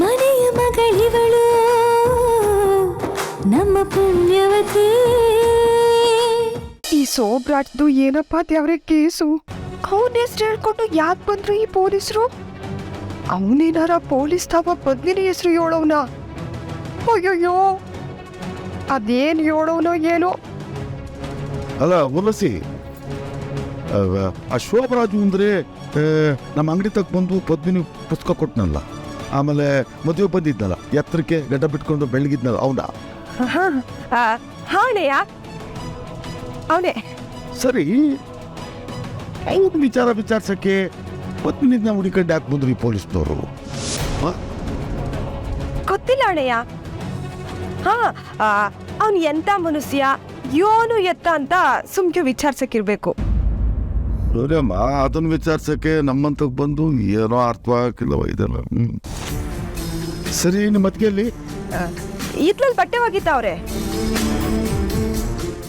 ಮನೆಯ ಮಗಳಿವಳು ನಮ್ಮ ಪುಣ್ಯವತಿ. ಈ ಸೋಬ್ರಾಟ್ದು ಏನಪ್ಪಾ ದೇವ್ರೆ ಕೇಸು? ಅವನ ಹೆಸರು ಹೇಳ್ಕೊಂಡು ಯಾಕೆ ಬಂದ್ರು ಈ ಪೊಲೀಸರು? ಅವನೇನಾರ ಪೊಲೀಸ್ ತಾವ ಪದ್ಮಿನಿ ಹೆಸರು ಹೇಳೋವ್ನ? ಅಯ್ಯಯ್ಯೋ, ಅದೇನು ಹೇಳೋನೋ ಏನೋ. ಅಲ್ಲ ಉಲ್ಲಸಿ, ಆ ಶೋಭರಾಜು ಅಂದರೆ ನಮ್ಮ ಅಂಗಡಿ ತಕ್ಕ ಬಂದು ಪದ್ಮಿನಿ ಪುಸ್ತಕ ಕೊಟ್ಟನಲ್ಲ, ಆಮೇಲೆ ಮದುವೆ ಬಂದಿದ್ನಲ್ಲ, ಎತ್ತರಕ್ಕೆ ಗಡ್ಡ ಬಿಟ್ಕೊಂಡು ಬೆಳಗಿದ್ನಲ್ಲ, ಅವನ? ಹಾಣೆಯಾ ಅವನೇ. ಸರಿ, ಅವನ ವಿಚಾರಿಸಕ್ಕೆ ಪದ್ಮಿನಿದ್ನ ಹುಡುಕಂಡು ಯಾಕೆ ಬಂದ್ರು ಈ ಪೊಲೀಸ್ನವರು? ಗೊತ್ತಿಲ್ಲ ಅಣ್ಣಯ್ಯ. ಹಾ, ಅವನು ಎಂತ ಮನುಷ್ಯ, ಯೋನು ಎತ್ತ ಅಂತ ಸುಮ್ಕೆ ವಿಚಾರಿಸಕ್ಕಿರ್ಬೇಕು. ನೋಡಮ್ಮ, ಅದನ್ನು ವಿಚಾರಿಸಕ್ಕೆ ನಮ್ಮಂತಕ್ಕೆ ಬಂದು ಏನೋ ಅರ್ಥವಾಗಿಲ್ಲವ ಇದೆಲ್ಲ. ಸರಿ, ನಿಮ್ಮ ಮತ್ತಿಗೆಯಲ್ಲಿ ಇತ್ಲಲ್ಲಿ ಬಟ್ಟೆ ಒಗಿತಾವ್ರೆ.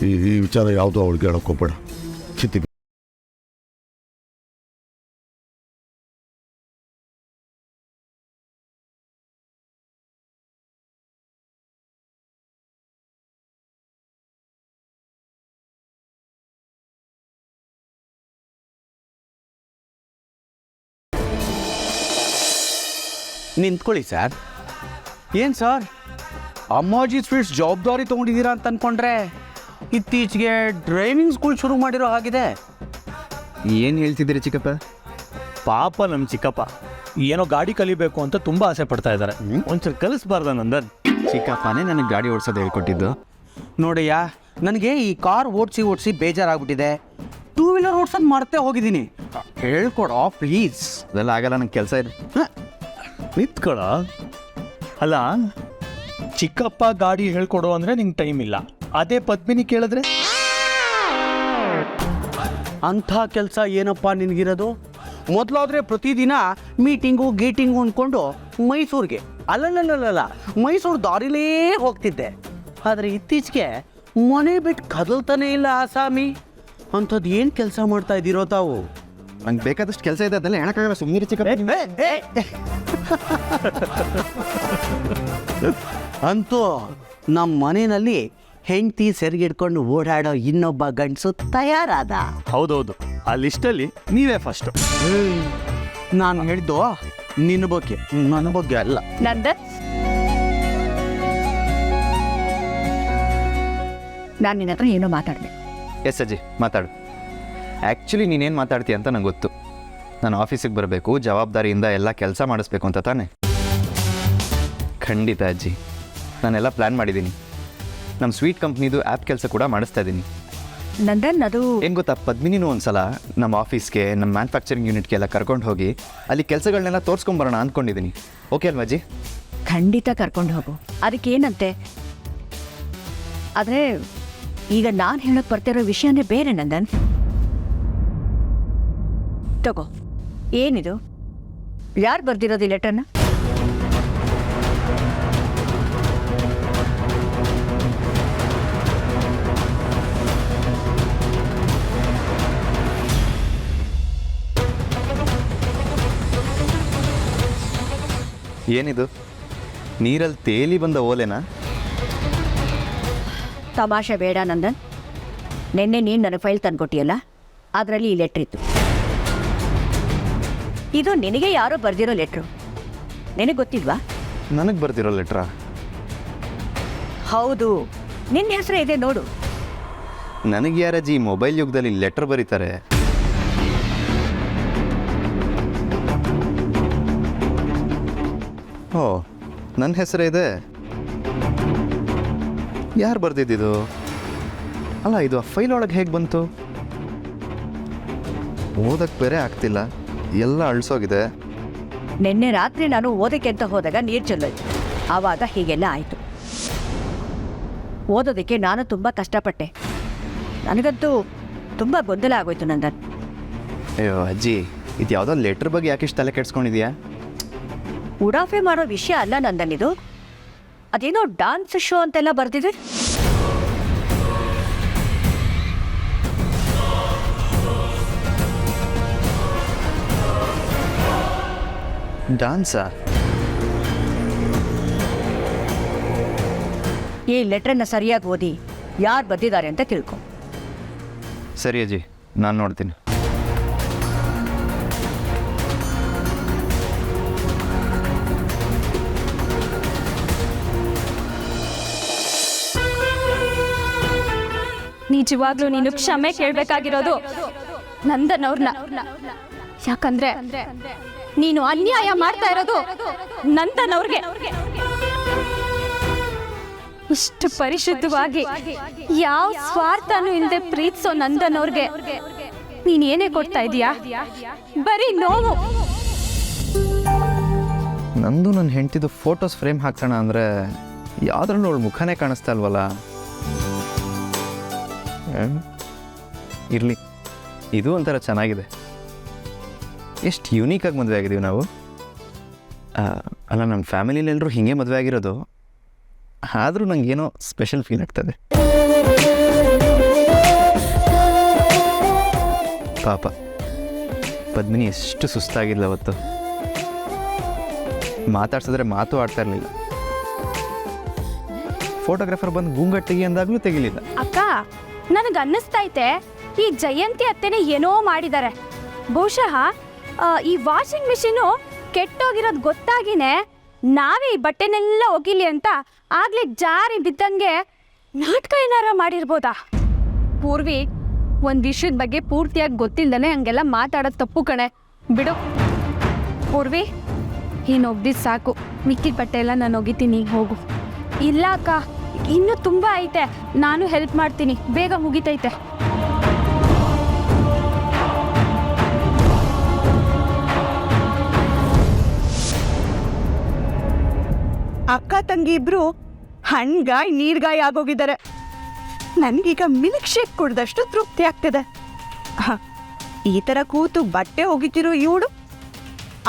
ಈ ವಿಚಾರ ಯಾವುದೋ ಅವಳಿಗೆ ಹೇಳಕ್ ಹೋಗ್ಬೇಡ, ಚಿತ್ತಿ. ನಿಂತ್ಕೊಳ್ಳಿ ಸರ್. ಏನು ಸರ್, ಅಮ್ಮಾಜಿ ಸ್ವೀಟ್ಸ್ ಜವಾಬ್ದಾರಿ ತೊಗೊಂಡಿದ್ದೀರಾ ಅಂತ ಅಂದ್ಕೊಂಡ್ರೆ ಇತ್ತೀಚೆಗೆ ಡ್ರೈವಿಂಗ್ ಸ್ಕೂಲ್ ಶುರು ಮಾಡಿರೋ ಹಾಗಿದೆ. ಏನು ಹೇಳ್ತಿದ್ದೀರಿ ಚಿಕ್ಕಪ್ಪ? ಪಾಪ ನಮ್ಮ ಚಿಕ್ಕಪ್ಪ ಏನೋ ಗಾಡಿ ಕಲಿಬೇಕು ಅಂತ ತುಂಬ ಆಸೆ ಪಡ್ತಾ ಇದ್ದಾರೆ. ಒಂಚೂರು ಕಲಿಸ್ಬಾರ್ದ ನಂದನ್? ಚಿಕ್ಕಪ್ಪನೇ ನನಗೆ ಗಾಡಿ ಓಡಿಸೋದು ಹೇಳ್ಕೊಟ್ಟಿದ್ದು. ನೋಡಯ್ಯ, ನನಗೆ ಈ ಕಾರ್ ಓಡಿಸಿ ಬೇಜಾರಾಗ್ಬಿಟ್ಟಿದೆ. ಟೂ ವೀಲರ್ ಓಡ್ಸೋದು ಮರ್ತೇ ಹೋಗಿದ್ದೀನಿ. ಹೇಳ್ಕೊಡೋ ಪ್ಲೀಸ್. ಅದೆಲ್ಲ ಆಗಲ್ಲ, ನಂಗೆ ಕೆಲಸ ಇದೆ. ನಿಂತ್ಕೊಳ. ಅಲ್ಲ, ಚಿಕ್ಕಪ್ಪ ಗಾಡಿ ಹೇಳ್ಕೊಡು ಅಂದರೆ ನಿಂಗೆ ಟೈಮ್ ಇಲ್ಲ. ಅದೇ ಪದ್ಮಿನಿ ಕೇಳಿದ್ರೆ ಅಂಥ ಕೆಲಸ ಏನಪ್ಪ ನಿನಗಿರೋದು? ಮೊದಲಾದರೆ ಪ್ರತಿದಿನ ಮೀಟಿಂಗು ಗೀಟಿಂಗು ಅಂದ್ಕೊಂಡು ಮೈಸೂರಿಗೆ, ಅಲ್ಲಲ್ಲ ಮೈಸೂರು ದಾರಿಲೇ ಹೋಗ್ತಿದ್ದೆ. ಆದರೆ ಇತ್ತೀಚೆಗೆ ಮನೆ ಬಿಟ್ಟು ಕದಲ್ತಾನೆ ಇಲ್ಲ ಆಸಾಮಿ. ಅಂಥದ್ದು ಏನು ಕೆಲಸ ಮಾಡ್ತಾ ಇದ್ದೀರೋ ತಾವು? ನಂಗೆ ಬೇಕಾದಷ್ಟು ಕೆಲಸ ಇದೆ, ಅದೆಲ್ಲ ಹೇಳಕ್ಕಾಗಲ್ಲ, ಸುಮ್ಮನೆ ಚಿಕ್ಕಪ್ಪ. ಅಂತೂ ನಮ್ಮ ಮನೆಯಲ್ಲಿ ಹೆಂಡತಿ ಸೆರಗಿಡ್ಕೊಂಡು ಓಡಾಡೋ ಇನ್ನೊಬ್ಬ ಗಂಡಸು ತಯಾರಾದ. ಹೌದೌದು, ಆ ಲಿಸ್ಟಲ್ಲಿ ನೀವೇ ಫಸ್ಟು. ನಾನು ಹೇಳಿದ್ದು ನಿನ್ನ ಬಗ್ಗೆ, ನನ್ನ ಬಗ್ಗೆ ಅಲ್ಲ. ನಂದನ್, ನಾನು ನಿನ್ನ ಹತ್ರ ಏನೋ ಮಾತಾಡ್ಬೇಕು. ಎಸ್ ಅಜ್ಜಿ, ಮಾತಾಡು. ಆ್ಯಕ್ಚುಲಿ ನೀನೇನು ಮಾತಾಡ್ತೀಯ ಅಂತ ನಂಗೆ ಗೊತ್ತು. ನಾನು ಆಫೀಸಿಗೆ ಬರಬೇಕು, ಜವಾಬ್ದಾರಿಯಿಂದ ಎಲ್ಲ ಕೆಲಸ ಮಾಡಿಸ್ಬೇಕು ಅಂತ ತಾನೆ? ಖಂಡಿತ ಅಜ್ಜಿ, ನಾನೆಲ್ಲ ಪ್ಲ್ಯಾನ್ ಮಾಡಿದ್ದೀನಿ. ನಮ್ಮ ಸ್ವೀಟ್ ಕಂಪ್ನಿದು ಆ್ಯಪ್ ಕೆಲಸ ಕೂಡ ಮಾಡಿಸ್ತಾ ಇದ್ದೀನಿ. ನಂದನ್, ಅದು ಏನು ಗೊತ್ತಾ, ಪದ್ಮಿನಿನೂ ಒಂದು ಸಲ ನಮ್ಮ ಆಫೀಸ್ಗೆ, ನಮ್ಮ ಮ್ಯಾನುಫ್ಯಾಕ್ಚರಿಂಗ್ ಯೂನಿಟ್ಗೆ ಎಲ್ಲ ಕರ್ಕೊಂಡು ಹೋಗಿ ಅಲ್ಲಿ ಕೆಲಸಗಳನ್ನೆಲ್ಲ ತೋರಿಸ್ಕೊಂಬರೋಣ ಅಂದ್ಕೊಂಡಿದ್ದೀನಿ. ಓಕೆ ಅಲ್ವಾ ಅಜ್ಜಿ? ಖಂಡಿತ ಕರ್ಕೊಂಡು ಹೋಗು, ಅದಕ್ಕೇನಂತೆ. ಆದರೆ ಈಗ ನಾನು ಹೇಳಕ್ಕೆ ಬರ್ತಿರೋ ವಿಷಯನೇ ಬೇರೆ ನಂದನ್. ತಗೋ, ಏನಿದು? ಯಾರು ಬರ್ದಿರೋದು ಈ ಲೆಟರ್ನ? ಏನಿದು? ನೀರಲ್ಲಿ ತೇಲಿ ಬಂದ ಓಲೆನಾ? ತಮಾಷೆ ಬೇಡ ನಂದನ್. ನಿನ್ನೆ ನೀನು ನನಗೆ ಫೈಲ್ ತಂದುಕೊಟ್ಟಿಯಲ್ಲ, ಅದರಲ್ಲಿ ಈ ಲೆಟ್ರ್ ಇತ್ತು. ಇದು ನಿನಗೆ ಯಾರೋ ಬರ್ದಿರೋ ಲೆಟ್ರು. ನಿನಗೆ ಗೊತ್ತಿಲ್ವಾ? ನನಗೆ ಬರ್ದಿರೋ ಲೆಟ್ರಾ? ಹೌದು, ನಿನ್ನ ಹೆಸರೇ ಇದೆ ನೋಡು. ನನಗೆ ಯಾರಜ್ಜಿ ಮೊಬೈಲ್ ಯುಗದಲ್ಲಿ ಲೆಟರ್ ಬರೀತಾರೆ? ಓ, ನನ್ನ ಹೆಸರೇ ಇದೆ. ಯಾರು ಬರ್ದಿದ್ದು? ಅಲ್ಲ, ಇದು ಆ ಫೈಲ್ ಒಳಗೆ ಹೇಗೆ ಬಂತು? ಓದಕ್ಕೆ ಬೇರೆ ಆಗ್ತಿಲ್ಲ, ಎಲ್ಲ ಅಳಿಸೋಗಿದೆ. ನಿನ್ನೆ ರಾತ್ರಿ ನಾನು ಓದಕ್ಕೆ ಅಂತ ಹೋದಾಗ ನೀರು ಚೆಲ್ಲೋಯ್ತು, ಆವಾಗ ಹೀಗೆಲ್ಲ ಆಯಿತು. ಓದೋದಕ್ಕೆ ನಾನು ತುಂಬ ಕಷ್ಟಪಟ್ಟೆ. ನನಗಂತೂ ತುಂಬ ಗೊಂದಲ ಆಗೋಯ್ತು ನಂದನ್. ಅಯ್ಯೋ ಅಜ್ಜಿ, ಇದು ಯಾವುದೋ ಲೆಟ್ರ್ ಬಗ್ಗೆ ಯಾಕಿಷ್ಟು ತಲೆ ಕೆಡ್ಸ್ಕೊಂಡಿದ್ಯಾ? ಉಡಾಫೆ ಮಾಡೋ ವಿಷಯ ಅಲ್ಲ ನಂದನ್ ಇದು. ಅದೇನೋ ಡಾನ್ಸ್ ಶೋ ಅಂತೆಲ್ಲ ಬರ್ದಿದೆ. ಡಾನ್ಸಾ? ಈ ಲೆಟ್ರನ್ನ ಸರಿಯಾಗಿ ಓದಿ ಯಾರು ಬರೆದಿದ್ದಾರೆ ಅಂತ ತಿಳ್ಕೊ. ಸರಿ ಅಜ್ಜಿ, ನಾನು ನೋಡ್ತೀನಿ. ನಿಜವಾಗ್ಲೂ ನೀನು ಕ್ಷಮೆ ಕೇಳಬೇಕಾಗಿರೋದು ನಂದನ್ ಅವ್ರನ್ನ. ಯಾಕಂದ್ರೆ ನೀನು ಅನ್ಯಾಯ ಮಾಡ್ತಾ ಇರೋದು ನಂದನ್ ಅವ್ರಿಗೆ. ಇಷ್ಟು ಪರಿಶುದ್ಧವಾಗಿ ಯಾವ ಸ್ವಾರ್ಥನೂ ಇಲ್ಲದೆ ಪ್ರೀತಿಸೋ ನಂದನ್ ಅವ್ರಿಗೆ ನೀನ್ ಏನೇ ಕೊಡ್ತಾ ಇದೀಯಾ? ಬರೀ ನೋವು. ನಂದು ನನ್ನ ಹೆಂಡ್ತಿದ್ದು ಫೋಟೋಸ್ ಫ್ರೇಮ್ ಹಾಕ್ಸೋಣ ಅಂದರೆ ಯಾವುದ್ರಲ್ಲೂ ಅವಳು ಮುಖನೇ ಕಾಣಿಸ್ತಾ ಇಲ್ವಲ್ಲ. ಇರಲಿ, ಇದು ಒಂಥರ ಚೆನ್ನಾಗಿದೆ. ಎಷ್ಟು ಯುನೀಕಾಗಿ ಮದುವೆ ಆಗಿದ್ದೀವಿ ನಾವು. ಅಲ್ಲ, ನಮ್ಮ ಫ್ಯಾಮಿಲಿಲೆಲ್ಲರೂ ಹೀಗೆ ಮದುವೆ ಆಗಿರೋದು. ಆದರೂ ನನಗೇನೋ ಸ್ಪೆಷಲ್ ಫೀಲ್ ಆಗ್ತದೆ. ಪಾಪ ಪದ್ಮಿನಿ ಎಷ್ಟು ಸುಸ್ತಾಗಿಲ್ಲ ಅವತ್ತು. ಮಾತಾಡ್ಸಿದ್ರೆ ಮಾತು ಆಡ್ತಾ ಇರಲಿಲ್ಲ. ಫೋಟೋಗ್ರಾಫರ್ ಬಂದು ಗೂಂಗಟ್ ತೆಗಿ ಅಂದಾಗಲೂ ತೆಗಿಲಿಲ್ಲ. ಅಕ್ಕ, ನನಗೆ ಅನ್ನಿಸ್ತೈತೆ ಈ ಜಯಂತಿ ಅತ್ತೆನೇ ಏನೋ ಮಾಡಿದ್ದಾರೆ. ಬಹುಶಃ ಈ ವಾಷಿಂಗ್ ಮಿಷಿನು ಕೆಟ್ಟೋಗಿರೋದು ಗೊತ್ತಾಗಿನೇ ನಾವೇ ಈ ಬಟ್ಟೆನೆಲ್ಲ ಒಗಿಲಿ ಅಂತ ಆಗ್ಲೇ ಜಾರಿ ಬಿದ್ದಂಗೆ ನಾಟಕ ಏನಾರ ಮಾಡಿರ್ಬೋದಾ? ಪೂರ್ವಿ, ಒಂದು ವಿಷಯದ ಬಗ್ಗೆ ಪೂರ್ತಿಯಾಗಿ ಗೊತ್ತಿಲ್ಲದೇ ಹಂಗೆಲ್ಲ ಮಾತಾಡೋದು ತಪ್ಪು ಕಣೆ. ಬಿಡು ಪೂರ್ವಿ, ಇನ್ನು ಒಗ್ದಿದ್ದು ಸಾಕು. ಮಿಕ್ಕಿದ ಬಟ್ಟೆ ಎಲ್ಲ ನಾನು ಒಗಿತೀನಿ, ಹೋಗು. ಇಲ್ಲ ಅಕ್ಕ, ಇನ್ನೂ ತುಂಬ ಐತೆ, ನಾನು ಹೆಲ್ಪ್ ಮಾಡ್ತೀನಿ, ಬೇಗ ಮುಗಿತೈತೆ. ಅಕ್ಕ ತಂಗಿ ಇಬ್ರು ಹಣ್ಗಾಯಿ ನೀರ್ಗಾಯಿ ಆಗೋಗಿದ್ದಾರೆ. ನನಗೀಗ ಮಿಲ್ಕ್ ಶೇಕ್ ಕುಡ್ದಷ್ಟು ತೃಪ್ತಿ ಆಗ್ತಿದೆ. ಈ ಥರ ಕೂತು ಬಟ್ಟೆ ಒಗಿತಿರೋ ಇವಳು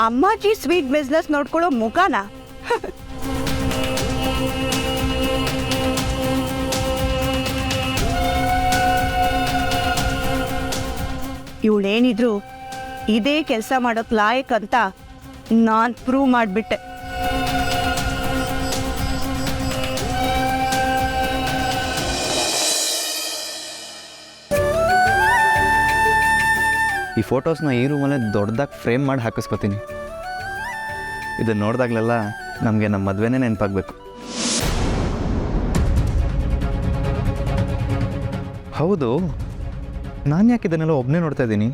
ಅಮ್ಮಾಜಿ ಸ್ವೀಟ್ ಬಿಸ್ನೆಸ್ ನೋಡ್ಕೊಳ್ಳೋ ಮುಖಾನ. ಇವಳೇನಿದ್ರು ಇದೇ ಕೆಲಸ ಮಾಡೋಕ್ ಲಾಯಕ್ ಅಂತ ನಾನು ಪ್ರೂವ್ ಮಾಡಿಬಿಟ್ಟೆ. ಈ ಫೋಟೋಸ್ನ ಈ ರೂಮಲ್ಲೇ ದೊಡ್ಡದಾಗಿ ಫ್ರೇಮ್ ಮಾಡಿ ಹಾಕಿಸ್ಕೊತೀನಿ. ಇದನ್ನು ನೋಡಿದಾಗಲೆಲ್ಲ ನಮಗೆ ನಮ್ಮ ಮದುವೆನೇ ನೆನಪಾಗಬೇಕು. ಹೌದು, ನಾನು ಯಾಕೆ ಇದನ್ನೆಲ್ಲ ಒಬ್ಬನೇ ನೋಡ್ತಾ ಇದ್ದೀನಿ?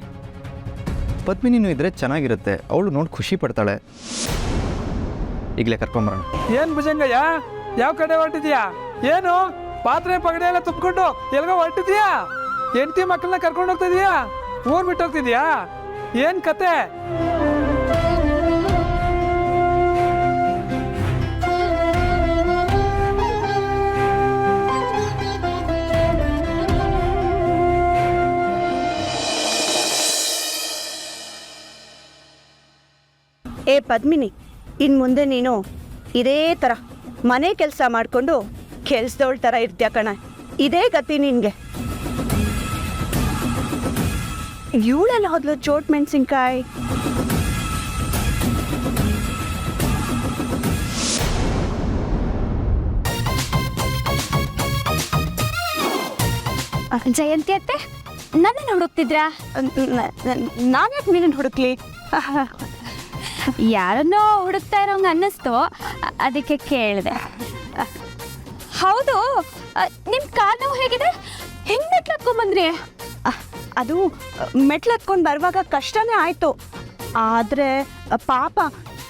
ಪದ್ಮಿನಿನೂ ಇದ್ದರೆ ಚೆನ್ನಾಗಿರುತ್ತೆ, ಅವಳು ನೋಡಿ ಖುಷಿ ಪಡ್ತಾಳೆ. ಈಗಲೇ ಕರ್ಕೊಂಬರೋಣ. ಏನು ಭುಜಂಗಯ್ಯ, ಯಾವ ಕಡೆ ಹೊರಟಿದ್ಯಾ? ಏನು ಪಾತ್ರೆ ಪಗಡೆ ಎಲ್ಲ ತುಂಬಿಕೊಂಡು ಎಲ್ಗೋ ಹೊರಟಿದ್ಯಾ? ಹೆಂಡತಿ ಮಕ್ಕಳನ್ನ ಕರ್ಕೊಂಡು ಹೋಗ್ತಾ ಇದೀಯಾ? ಊರ್ ಬಿಟ್ಟು ಹೋಗ್ತಿದ್ಯಾ? ಏನ್ ಕತೆ? ಏ ಪದ್ಮಿನಿ, ಇನ್ ಮುಂದೆ ನೀನು ಇದೇ ಥರ ಮನೆ ಕೆಲಸ ಮಾಡಿಕೊಂಡು ಕೆಲ್ಸದವಳ ಥರ ಇರ್ತೀಯ ಕಣ. ಇದೇ ಗತಿ ನಿನಗೆ. ಇವಳೆಲ್ಲ ಹೋದ್ಲು ಚೋಟ್ ಮೆಣಸಿನ್ಕಾಯಿ. ಜಯಂತಿ ಅತ್ತೆ, ನನ್ನ ಹುಡುಕ್ತಿದ್ರಾ? ನಾನ್ಯಾಕೆ ನಿನ್ನ ಹುಡುಕ್ಲಿ? ಯಾರನ್ನೋ ಹುಡುಕ್ತಾ ಇರೋಂಗೆ ಅನ್ನಿಸ್ತು, ಅದಕ್ಕೆ ಕೇಳಿದೆ. ಹೌದು, ನಿಮ್ಮ ಕಾಲು ನೋವು ಹೇಗಿದೆ? ಹೆಂಗೆ ಮೆಟ್ಲತ್ಕೊಂಡ್ಬಂದ್ರಿ? ಅದು ಮೆಟ್ಲು ಹತ್ಕೊಂಡು ಬರುವಾಗ ಕಷ್ಟನೇ ಆಯಿತು. ಆದರೆ ಪಾಪ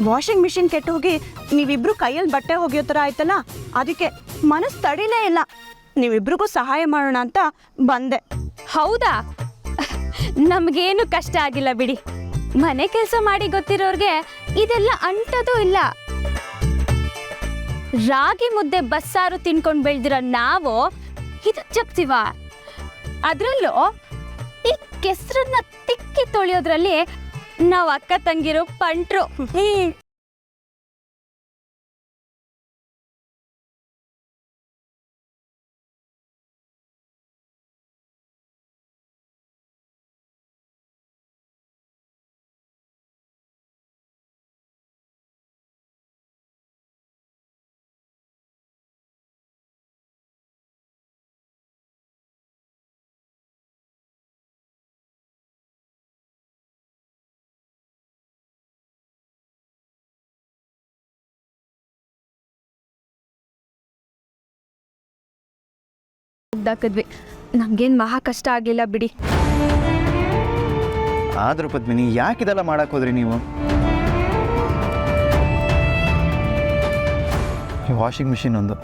ವಾಷಿಂಗ್ ಮಿಷಿನ್ ಕೆಟ್ಟು ಹೋಗಿ ನೀವಿಬ್ರು ಕೈಯಲ್ಲಿ ಬಟ್ಟೆ ಒಗೆಯೋ ಥರ ಆಯ್ತಲ್ಲ, ಅದಕ್ಕೆ ಮನಸ್ಸು ತಡಿಲೇ ಇಲ್ಲ. ನೀವಿಬ್ರಿಗೂ ಸಹಾಯ ಮಾಡೋಣ ಅಂತ ಬಂದೆ. ಹೌದಾ? ನಮಗೇನು ಕಷ್ಟ ಆಗಿಲ್ಲ ಬಿಡಿ. ಮನೆ ಕೆಲಸ ಮಾಡಿ ಗೊತ್ತಿರೋರ್ಗೆ ಇದೆಲ್ಲ ಅಂಟೋದು ಇಲ್ಲ. ರಾಗಿ ಮುದ್ದೆ ಬಸ್ಸಾರು ತಿನ್ಕೊಂಡು ಬೆಳೆದಿರೋ ನಾವು ಇದು ಜಪ್ತೀವ? ಅದರಲ್ಲೂ ಈ ಕೆಸರನ್ನ ತಿಕ್ಕಿ ತೊಳೆಯೋದ್ರಲ್ಲಿ ನಾವು ಅಕ್ಕ ತಂಗಿರೋ ಪಂಟ್ರು. ಮುಗ್ದಾಕಿದ್ವಿ. ನಮ್ಗೇನು ಮಹಾ ಕಷ್ಟ ಆಗಲಿಲ್ಲ ಬಿಡಿ. ಆದರೂ ಪದ್ಮಿನಿ ಯಾಕೆ ಇದೆಲ್ಲ ಮಾಡಕ್ಕೆ ಹೋದ್ರಿ ನೀವು? ವಾಷಿಂಗ್ ಮಿಷಿನ್ ಒಂದು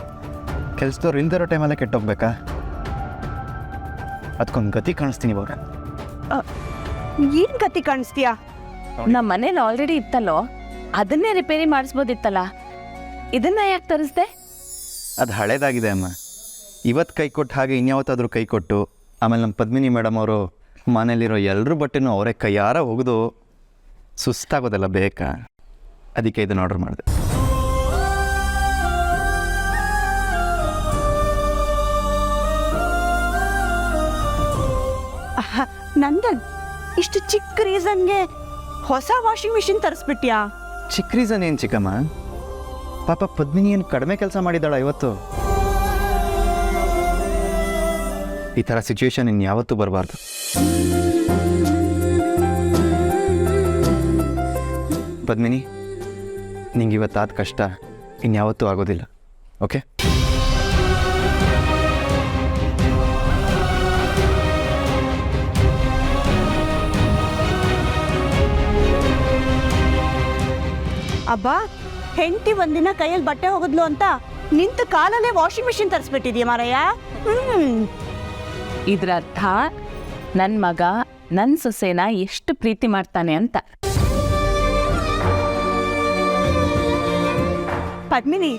ಕೆಲಸದವ್ರು ಇಲ್ದಿರೋ ಟೈಮಲ್ಲೇ ಕೆಟ್ಟೋಗ್ಬೇಕಾ? ಅದಕ್ಕೊಂದು ಗತಿ ಕಾಣಿಸ್ತೀನಿ ಇವಾಗ. ಏನ್ ಗತಿ ಕಾಣಿಸ್ತೀಯಾ? ನಮ್ಮ ಮನೇಲಿ ಆಲ್ರೆಡಿ ಇತ್ತಲ್ಲೋ, ಅದನ್ನೇ ರಿಪೇರಿ ಮಾಡಿಸ್ಬೋದಿತ್ತಲ್ಲ, ಇದನ್ನ ಯಾಕೆ ತರಿಸ್ದೆ? ಅದು ಹಳೇದಾಗಿದೆ ಅಮ್ಮ. ಇವತ್ತು ಕೈ ಕೊಟ್ಟು ಹಾಗೆ ಇನ್ಯಾವತ್ತಾದರೂ ಕೈ ಕೊಟ್ಟು ಆಮೇಲೆ ನಮ್ಮ ಪದ್ಮಿನಿ ಮೇಡಮ್ ಅವರು ಮನೇಲಿರೋ ಎಲ್ಲರೂ ಬಟ್ಟೆನೂ ಅವರೇ ಕೈಯಾರ ಒಗೆದು ಸುಸ್ತಾಗೋದೆಲ್ಲ ಬೇಕಾ? ಅದಕ್ಕೆ ಇದನ್ನು ಆರ್ಡರ್ ಮಾಡಿದೆ. ನಂದನ್, ಇಷ್ಟು ಚಿಕ್ಕ ರೀಸನ್ಗೆ ಹೊಸ ವಾಷಿಂಗ್ ಮಿಷಿನ್ ತರಿಸ್ಬಿಟ್ಯಾ? ಚಿಕ್ಕ ರೀಸನ್ ಏನು ಚಿಕ್ಕಮ್ಮ? ಪಾಪ ಪದ್ಮಿನಿ ಏನು ಕಡಿಮೆ ಕೆಲಸ ಮಾಡಿದ್ದಾಳ ಇವತ್ತು? ಈ ಥರ ಸಿಚುವೇಶನ್ ಇನ್ಯಾವತ್ತೂ ಬರಬಾರ್ದು. ಪದ್ಮಿನಿ, ನಿಂಗೆ ಇವತ್ತಾದ ಕಷ್ಟ ಇನ್ಯಾವತ್ತೂ ಆಗೋದಿಲ್ಲ, ಓಕೆ? ಅಬ್ಬಾ, ಹೆಂಡತಿ ಒಂದಿನ ಕೈಯಲ್ಲಿ ಬಟ್ಟೆ ಹೋಗಿದ್ಲು ಅಂತ ನಿಂತ ಕಾಲಲ್ಲೇ ವಾಷಿಂಗ್ ಮಿಷಿನ್ ತರಿಸ್ಬಿಟ್ಟಿದ್ಯಾ ಮಾರಯ್ಯ. ಇದ್ರ ಅರ್ಥ ನನ್ನ ಮಗ ನನ್ನ ಸೊಸೆನ ಎಷ್ಟು ಪ್ರೀತಿ ಮಾಡ್ತಾನೆ ಅಂತ. ಪದ್ಮಿನಿ,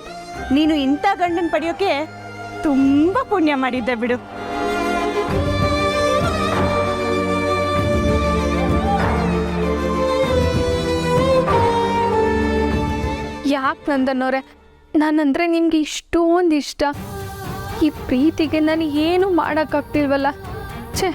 ನೀನು ಇಂಥ ಗಂಡನ ಪಡೆಯೋಕೆ ತುಂಬಾ ಪುಣ್ಯ ಮಾಡಿದ್ದೆ ಬಿಡು. ಯಾಕೆ ನಂದನ್ನೋರೆ, ನಾನಂದರೆ ನಿಮಗೆ ಇಷ್ಟೊಂದು ಇಷ್ಟ. ಈ ಪ್ರೀತಿಗೆ ನಾನು ಏನು ಮಾಡೋಕ್ಕಾಗ್ತಿಲ್ವಲ್ಲ. ಛೇ.